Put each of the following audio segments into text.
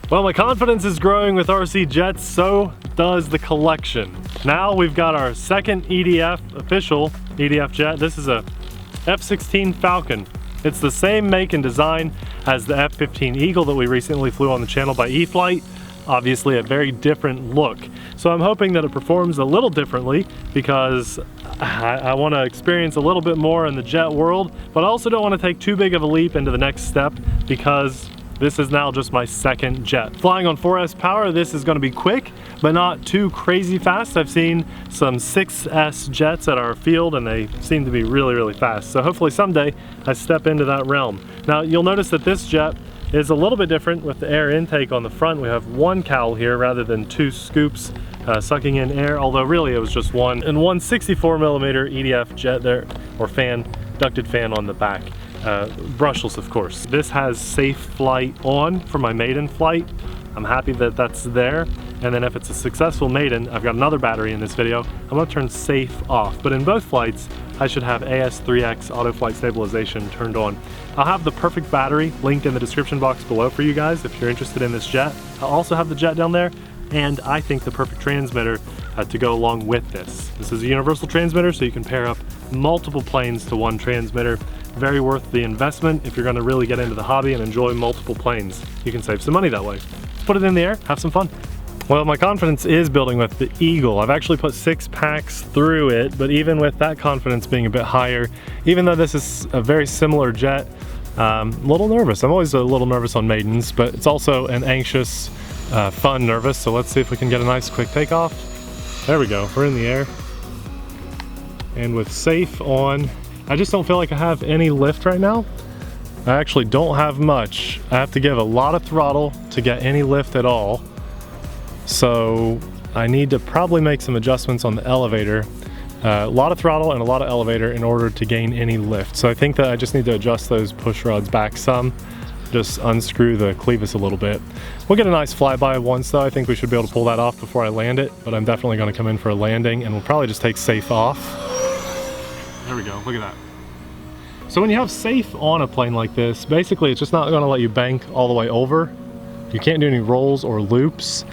Well, my confidence is growing with RC jets, so does the collection. Now we've got our second EDF, official EDF jet. This is a F-16 Falcon. It's the same make and design as the F-15 Eagle that we recently flew on the channel by e-flite. Obviously a very different look. So I'm hoping that it performs a little differently because I want to experience a little bit more in the jet world, but I also don't want to take too big of a leap into the next step because this is now just my second jet. Flying on 4S power, this is going to be quick, but not too crazy fast. I've seen some 6S jets at our field and they seem to be really, really fast. So hopefully someday I step into that realm. Now you'll notice that this jet is a little bit different with the air intake on the front. We have one cowl here rather than two scoops sucking in air, although really it was just one. And one 64mm EDF jet there, or fan, ducted fan on the back. Brushless, of course. This has safe flight on for my maiden flight. I'm happy that that's there. And then if it's a successful maiden, I've got another battery in this video, I'm gonna turn safe off. But in both flights, I should have AS3X auto flight stabilization turned on. I'll have the perfect battery linked in the description box below for you guys if you're interested in this jet. I'll also have the jet down there, and I think the perfect transmitter to go along with this. This is a universal transmitter, so you can pair up multiple planes to one transmitter. Very worth the investment if you're gonna really get into the hobby and enjoy multiple planes. You can save some money that way. Let's put it in the air, have some fun. Well, my confidence is building with the Eagle. I've actually put 6 packs through it, but even with that confidence being a bit higher, even though this is a very similar jet, a little nervous. I'm always a little nervous on maidens, but it's also an anxious, fun nervous. So let's see if we can get a nice quick takeoff. There we go, we're in the air. And with safe on, I just don't feel like I have any lift right now. I actually don't have much. I have to give a lot of throttle to get any lift at all. So I need to probably make some adjustments on the elevator. A lot of throttle and a lot of elevator in order to gain any lift. So I think that I just need to adjust those push rods back some. Just unscrew the clevis a little bit. We'll get a nice flyby once though. I think we should be able to pull that off before I land it, but I'm definitely gonna come in for a landing and we'll probably just take safe off. There we go, look at that. So when you have safe on a plane like this, basically it's just not gonna let you bank all the way over. You can't do any rolls or loops,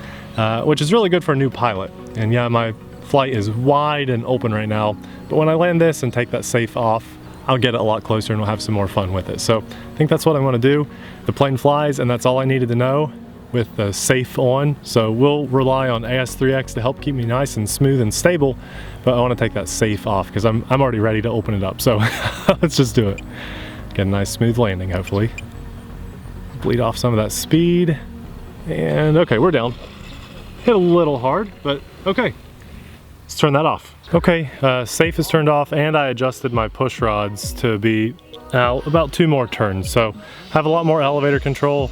which is really good for a new pilot. And yeah, my flight is wide and open right now, but when I land this and take that safe off, I'll get it a lot closer and we'll have some more fun with it. So I think that's what I want to do. The plane flies and that's all I needed to know with the safe on. So we'll rely on AS3X to help keep me nice and smooth and stable, but I want to take that safe off because I'm already ready to open it up. So let's just do it. Get a nice smooth landing, hopefully. Bleed off some of that speed. And okay, we're down. Hit a little hard, but okay. Let's turn that off. Okay, safe is turned off and I adjusted my push rods to be out about 2 more turns. So have a lot more elevator control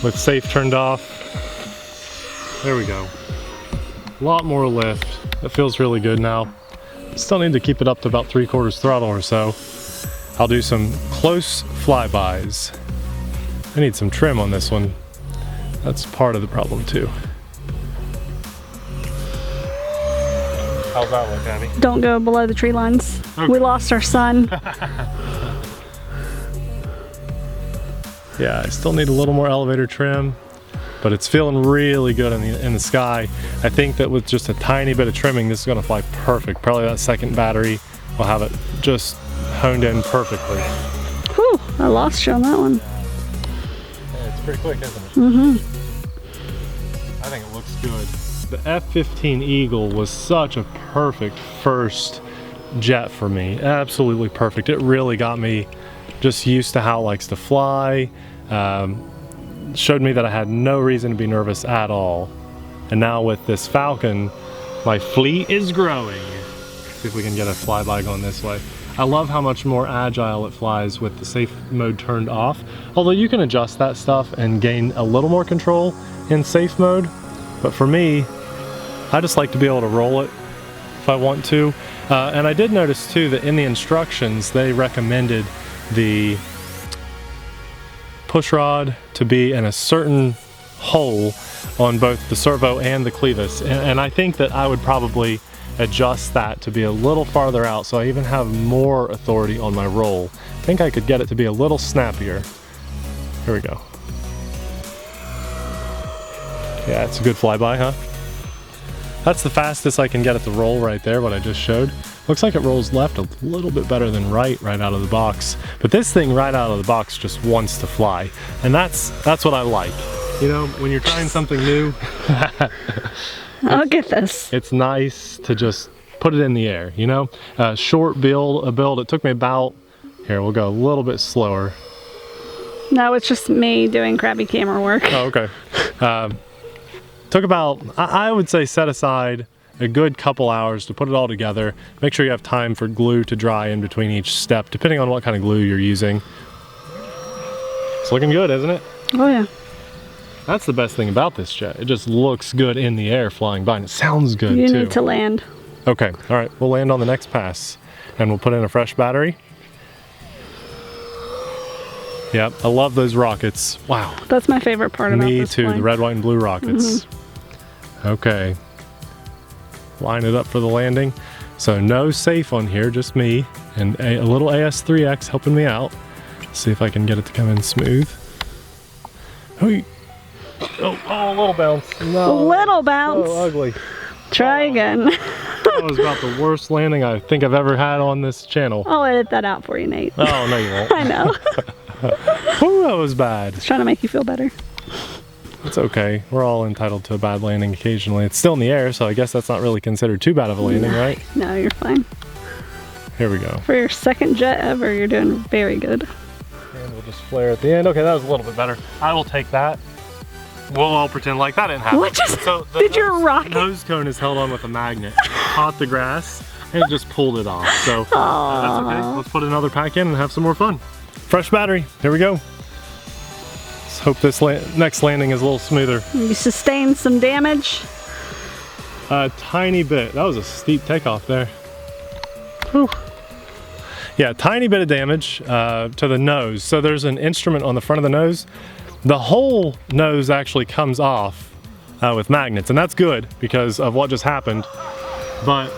with safe turned off. There we go. A lot more lift. It feels really good now. Still need to keep it up to about 3/4 throttle or so. I'll do some close flybys. I need some trim on this one. That's part of the problem too. How's that look, Abby? Don't go below the tree lines. Okay. We lost our son. Yeah, I still need a little more elevator trim, but it's feeling really good in the sky. I think that with just a tiny bit of trimming, this is gonna fly perfect. Probably that second battery will have it just honed in perfectly. Whew, I lost you on that one. Yeah, it's pretty quick, isn't it? Mm-hmm. I think it looks good. The F-15 Eagle was such a perfect first jet for me. Absolutely perfect. It really got me just used to how it likes to fly. Showed me that I had no reason to be nervous at all. And now with this Falcon, my fleet is growing. Let's see if we can get a flyby going this way. I love how much more agile it flies with the safe mode turned off. Although you can adjust that stuff and gain a little more control in safe mode. But for me, I just like to be able to roll it if I want to. And I did notice too that in the instructions, they recommended the push rod to be in a certain hole on both the servo and the clevis. And I think that I would probably adjust that to be a little farther out so I even have more authority on my roll. I think I could get it to be a little snappier. Here we go. Yeah, it's a good flyby, huh? That's the fastest I can get it to roll right there, what I just showed. Looks like it rolls left a little bit better than right out of the box. But this thing right out of the box just wants to fly. And that's what I like. You know, when you're trying something new, I'll get this. it's nice to just put it in the air, you know? Short build, it took me about, here, we'll go a little bit slower. No, it's just me doing crappy camera work. Oh, okay. Took about, I would say, set aside a good couple hours to put it all together. Make sure you have time for glue to dry in between each step, depending on what kind of glue you're using. It's looking good, isn't it? Oh yeah. That's the best thing about this jet. It just looks good in the air flying by, and it sounds good too. You need to land. Okay, all right, we'll land on the next pass, and we'll put in a fresh battery. Yep, I love those rockets. Wow. That's my favorite part about Me this too, plane. the red, white, and blue rockets. Okay. Line it up for the landing. So no safe on here, just me, and a little AS3X helping me out. See if I can get it to come in smooth. Oh, a little bounce. No. A little bounce. So ugly. Try again. That was about the worst landing I think I've ever had on this channel. I'll edit that out for you, Nate. Oh, no you won't. I know. Ooh, that was bad. Just trying to make you feel better. It's okay. We're all entitled to a bad landing occasionally. It's still in the air, so I guess that's not really considered too bad of a landing, right? No, you're fine. Here we go. For your second jet ever, you're doing very good. And we'll just flare at the end. Okay, that was a little bit better. I will take that. We'll all pretend like that didn't happen. What just, so did your rocket? Nose cone is held on with a magnet. Caught the grass and it just pulled it off. So that's okay. Let's put another pack in and have some more fun. Fresh battery. Here we go. Let's hope this next landing is a little smoother. You sustained some damage. A tiny bit. That was a steep takeoff there. Whew. Yeah, tiny bit of damage to the nose. So there's an instrument on the front of the nose. The whole nose actually comes off with magnets, and that's good because of what just happened. But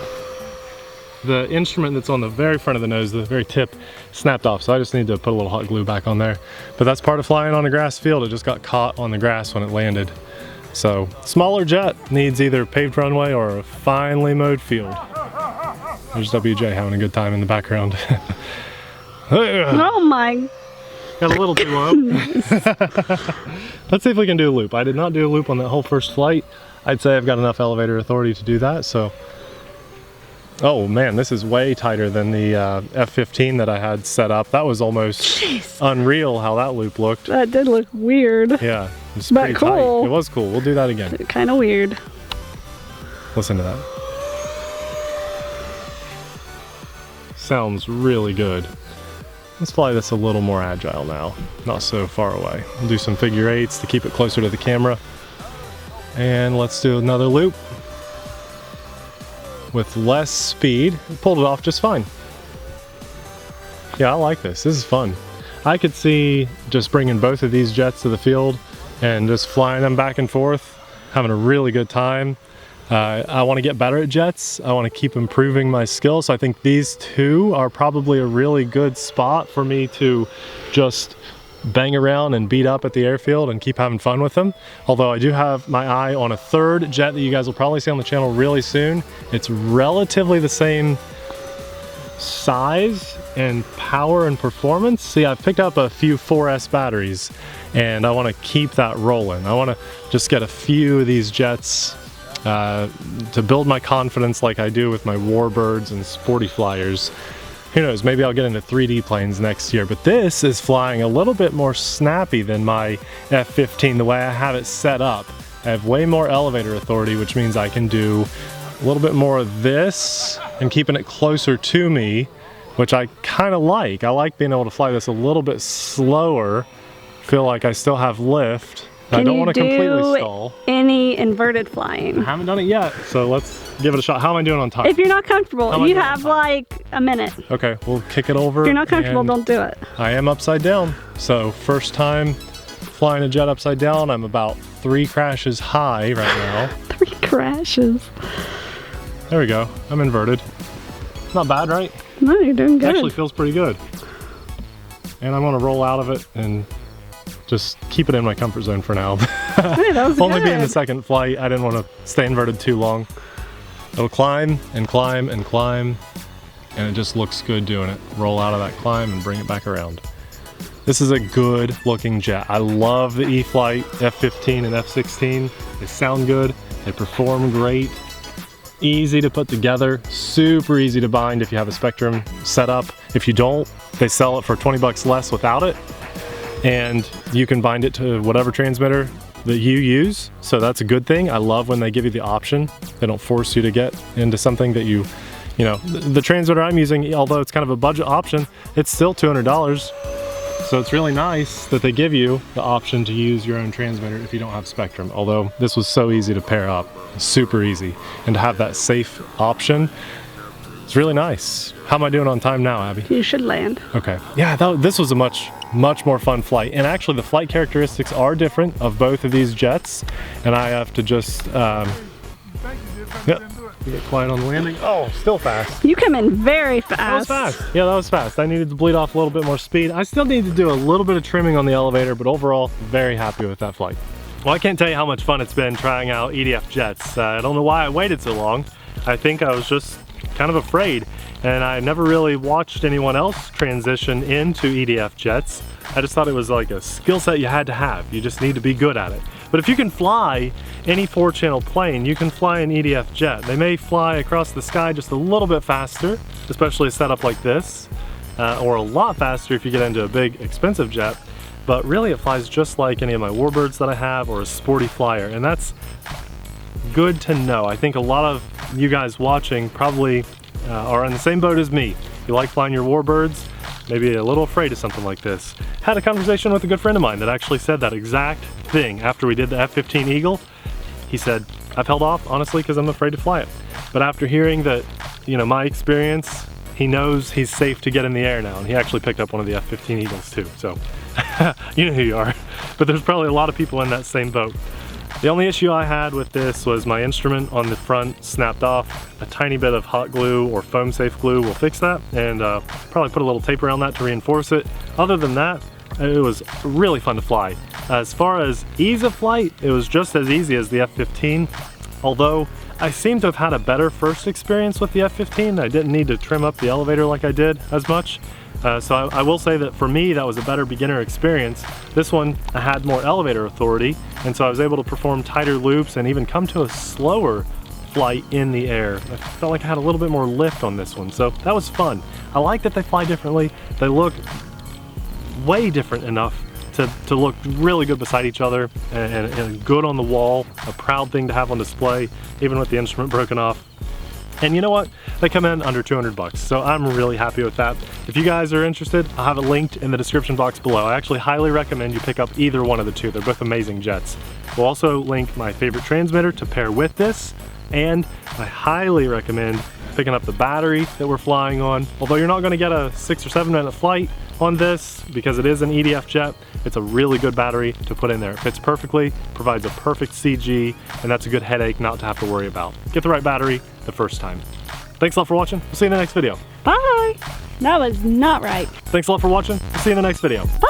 the instrument that's on the very front of the nose, the very tip, snapped off. So I just need to put a little hot glue back on there. But that's part of flying on a grass field. It just got caught on the grass when it landed. So smaller jet needs either paved runway or a finely mowed field. There's WJ having a good time in the background. Oh my. Got a little too low. Let's see if we can do a loop. I did not do a loop on that whole first flight. I'd say I've got enough elevator authority to do that, so. Oh man, this is way tighter than the F-15 that I had set up. That was almost unreal how that loop looked. That did look weird. Yeah, it was But pretty cool. tight. It was cool. We'll do that again. Kind of weird. Listen to that. Sounds really good. Let's fly this a little more agile now, not so far away. We'll do some figure eights to keep it closer to the camera. And let's do another loop with less speed. Pulled it off just fine. Yeah, I like this. This is fun. I could see just bringing both of these jets to the field and just flying them back and forth, having a really good time. I want to get better at jets. I want to keep improving my skills. So I think these two are probably a really good spot for me to just bang around and beat up at the airfield and keep having fun with them. Although I do have my eye on a third jet that you guys will probably see on the channel really soon. It's relatively the same size and power and performance. See, I've picked up a few 4S batteries and I want to keep that rolling. I want to just get a few of these jets to build my confidence like I do with my Warbirds and Sporty Flyers. Who knows, maybe I'll get into 3D planes next year, but this is flying a little bit more snappy than my F-15 the way I have it set up. I have way more elevator authority, which means I can do a little bit more of this and keeping it closer to me, which I kind of like. I like being able to fly this a little bit slower, feel like I still have lift. I don't want to completely stall. Any inverted flying? I haven't done it yet, so let's give it a shot. How am I doing on time? If you're not comfortable, you have like a minute. Okay, we'll kick it over. If you're not comfortable, don't do it. I am upside down, so first time flying a jet upside down. I'm about 3 crashes high right now. 3 crashes. There we go. I'm inverted. Not bad, right? No, you're doing good. It actually feels pretty good. And I'm going to roll out of it and just keep it in my comfort zone for now. Hey, that was Only good. being the second flight, I didn't want to stay inverted too long. It'll climb and climb and climb, and it just looks good doing it. Roll out of that climb and bring it back around. This is a good looking jet. I love the E-flite F-15 and F-16. They sound good, they perform great. Easy to put together, super easy to bind if you have a Spectrum set up. If you don't, they sell it for 20 bucks less without it. And you can bind it to whatever transmitter that you use. So that's a good thing. I love when they give you the option. They don't force you to get into something that you know, the transmitter I'm using, although it's kind of a budget option, it's still $200. So it's really nice that they give you the option to use your own transmitter if you don't have Spectrum. Although this was so easy to pair up, super easy. And to have that safe option, it's really nice. How am I doing on time now, Abby? You should land. Okay. Yeah, this was a much more fun flight. And actually the flight characteristics are different of both of these jets. And I have to just, get quiet on the landing. Oh, still fast. You come in very fast. That was fast. Yeah, that was fast. I needed to bleed off a little bit more speed. I still need to do a little bit of trimming on the elevator, but overall, very happy with that flight. Well, I can't tell you how much fun it's been trying out EDF jets. I don't know why I waited so long. I think I was just kind of afraid, and I never really watched anyone else transition into EDF jets. I just thought it was like a skill set you had to have. You just need to be good at it. But if you can fly any 4-channel plane, you can fly an EDF jet. They may fly across the sky just a little bit faster, especially a setup like this, or a lot faster if you get into a big, expensive jet. But really, it flies just like any of my warbirds that I have, or a sporty flyer, and that's good to know. I think a lot of you guys watching probably are in the same boat as me. You like flying your warbirds, maybe a little afraid of something like this. Had a conversation with a good friend of mine that actually said that exact thing after we did the F-15 Eagle. He said, I've held off, honestly, because I'm afraid to fly it. But after hearing that, you know, my experience, he knows he's safe to get in the air now. And he actually picked up one of the F-15 Eagles too. So, you know who you are. But there's probably a lot of people in that same boat. The only issue I had with this was my instrument on the front snapped off. A tiny bit of hot glue or foam safe glue will fix that, and probably put a little tape around that to reinforce it. Other than that, it was really fun to fly. As far as ease of flight, it was just as easy as the F-15, although I seem to have had a better first experience with the F-15. I didn't need to trim up the elevator like I did as much. So I will say that for me, that was a better beginner experience. This one, I had more elevator authority, and so I was able to perform tighter loops and even come to a slower flight in the air. I felt like I had a little bit more lift on this one, so that was fun. I like that they fly differently. They look way different enough to look really good beside each other and good on the wall. A proud thing to have on display, even with the instrument broken off. And you know what? They come in under 200 bucks, so I'm really happy with that. If you guys are interested, I'll have it linked in the description box below. I actually highly recommend you pick up either one of the two. They're both amazing jets. We'll also link my favorite transmitter to pair with this, and I highly recommend picking up the battery that we're flying on. Although you're not gonna get a 6 or 7 minute flight on this because it is an EDF jet, it's a really good battery to put in there. It fits perfectly, provides a perfect CG, and that's a good headache not to have to worry about. Get the right battery the first time. Thanks a lot for watching. We'll see you in the next video. Bye. That was not right. Thanks a lot for watching. We'll see you in the next video. Bye.